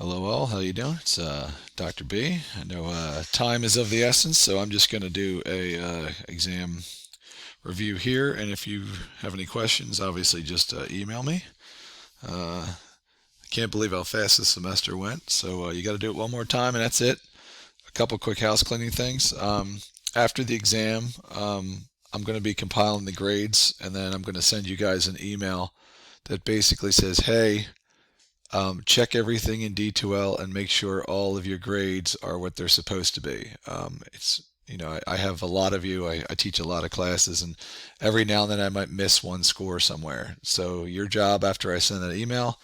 Hello all, how you doing? It's Dr. B. I know time is of the essence, so I'm just going to do a exam review here, and if you have any questions, obviously just email me. I can't believe how fast this semester went, so you got to do it one more time, and that's it. A couple quick house cleaning things. After the exam, I'm going to be compiling the grades, and then I'm going to send you guys an email that basically says, hey, check everything in D2L and make sure all of your grades are what they're supposed to be. I have a lot of you. I teach a lot of classes, and every now and then I might miss one score somewhere. So your job after I send that email,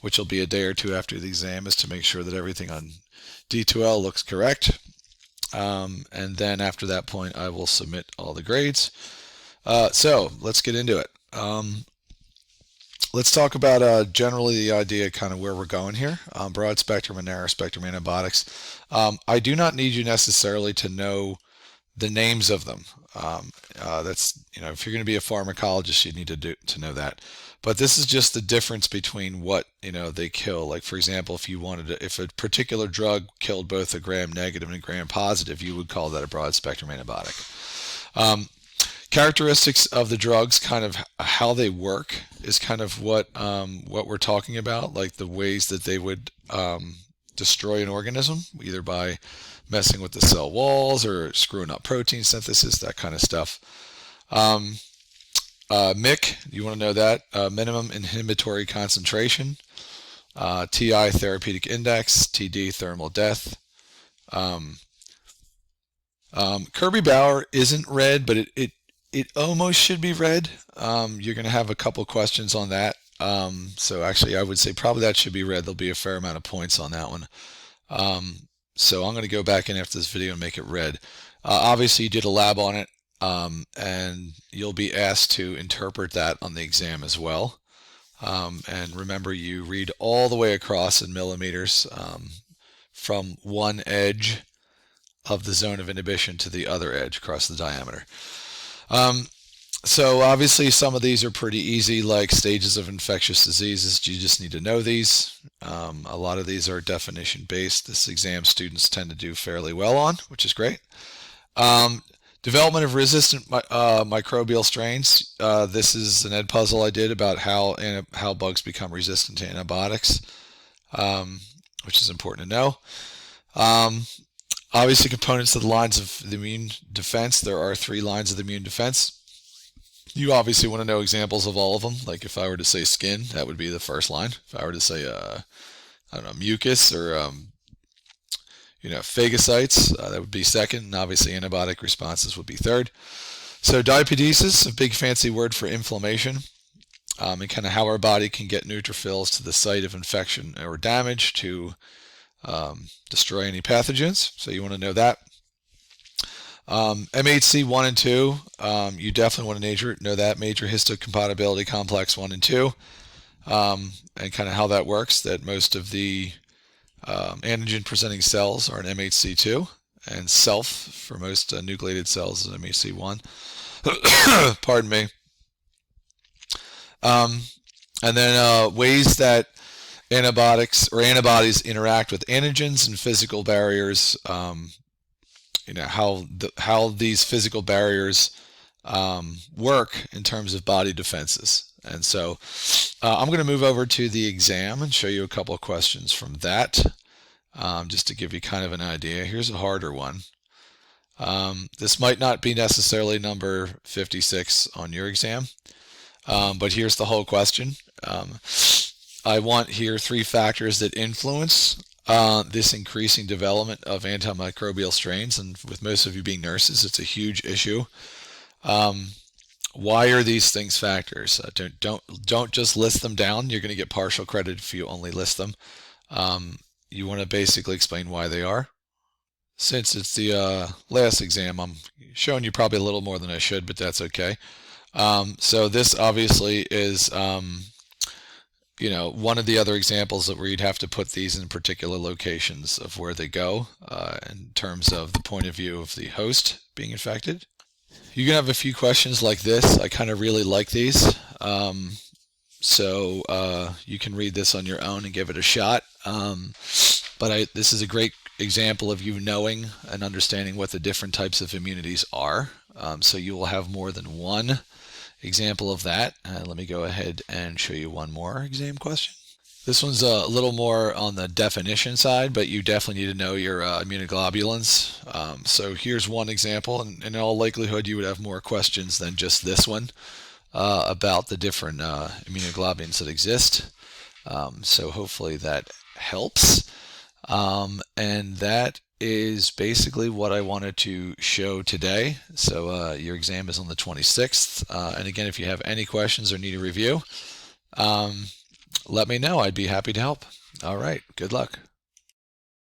which will be a day or two after the exam, is to make sure that everything on D2L looks correct. And then after that point, I will submit all the grades. So let's get into it. Let's talk about generally the idea, kind of where we're going here. Broad spectrum and narrow spectrum antibiotics. I do not need you necessarily to know the names of them. If you're going to be a pharmacologist, you need to know that. But this is just the difference between what they kill. Like for example, if a particular drug killed both a gram-negative and a gram-positive, you would call that a broad spectrum antibiotic. Characteristics of the drugs, kind of how they work, is kind of what we're talking about, like the ways that they would destroy an organism, either by messing with the cell walls or screwing up protein synthesis, that kind of stuff. MIC, you want to know that, minimum inhibitory concentration, TI therapeutic index, TD thermal death. Kirby Bauer isn't read, but it almost should be read. You're going to have a couple questions on that. So actually, I would say probably that should be read. There'll be a fair amount of points on that one. So I'm going to go back in after this video and make it read. Obviously, you did a lab on it, and you'll be asked to interpret that on the exam as well. And remember, you read all the way across in millimeters from one edge of the zone of inhibition to the other edge across the diameter. So obviously some of these are pretty easy, like stages of infectious diseases. You just need to know these. A lot of these are definition based. This exam students tend to do fairly well on, which is great. Development of resistant microbial strains. This is an ed puzzle I did about how bugs become resistant to antibiotics, which is important to know. Obviously, components of the lines of the immune defense. There are 3 lines of the immune defense. You obviously want to know examples of all of them. Like if I were to say skin, that would be the first line. If I were to say, mucus or, phagocytes, that would be second. And obviously, antibiotic responses would be third. So diapedesis, a big fancy word for inflammation, and kind of how our body can get neutrophils to the site of infection or damage to destroy any pathogens, so you want to know that. MHC 1 and 2, you definitely want to know that, major histocompatibility complex 1 and 2, and kind of how that works, that most of the antigen presenting cells are in MHC 2, and self for most nucleated cells is MHC 1. Pardon me. And then ways that antibiotics or antibodies interact with antigens and physical barriers. How these physical barriers work in terms of body defenses. And so I'm going to move over to the exam and show you a couple of questions from that, just to give you kind of an idea. Here's a harder one. This might not be necessarily number 56 on your exam, but here's the whole question. I want here 3 factors that influence this increasing development of antimicrobial strains, and with most of you being nurses, it's a huge issue. Why are these things factors? Don't just list them down. You're going to get partial credit if you only list them. You want to basically explain why they are. Since it's the last exam, I'm showing you probably a little more than I should, but that's okay. So this obviously is one of the other examples where you'd have to put these in particular locations of where they go in terms of the point of view of the host being infected. You can have a few questions like this. I kind of really like these. So you can read this on your own and give it a shot. But this is a great example of you knowing and understanding what the different types of immunities are. So you will have more than one example of that. Let me go ahead and show you one more exam question. This one's a little more on the definition side, but you definitely need to know your immunoglobulins. So here's one example, and in all likelihood you would have more questions than just this one about the different immunoglobulins that exist. So hopefully that helps. And that is basically what I wanted to show today. So your exam is on the 26th. And again, if you have any questions or need a review, let me know. I'd be happy to help. All right. Good luck.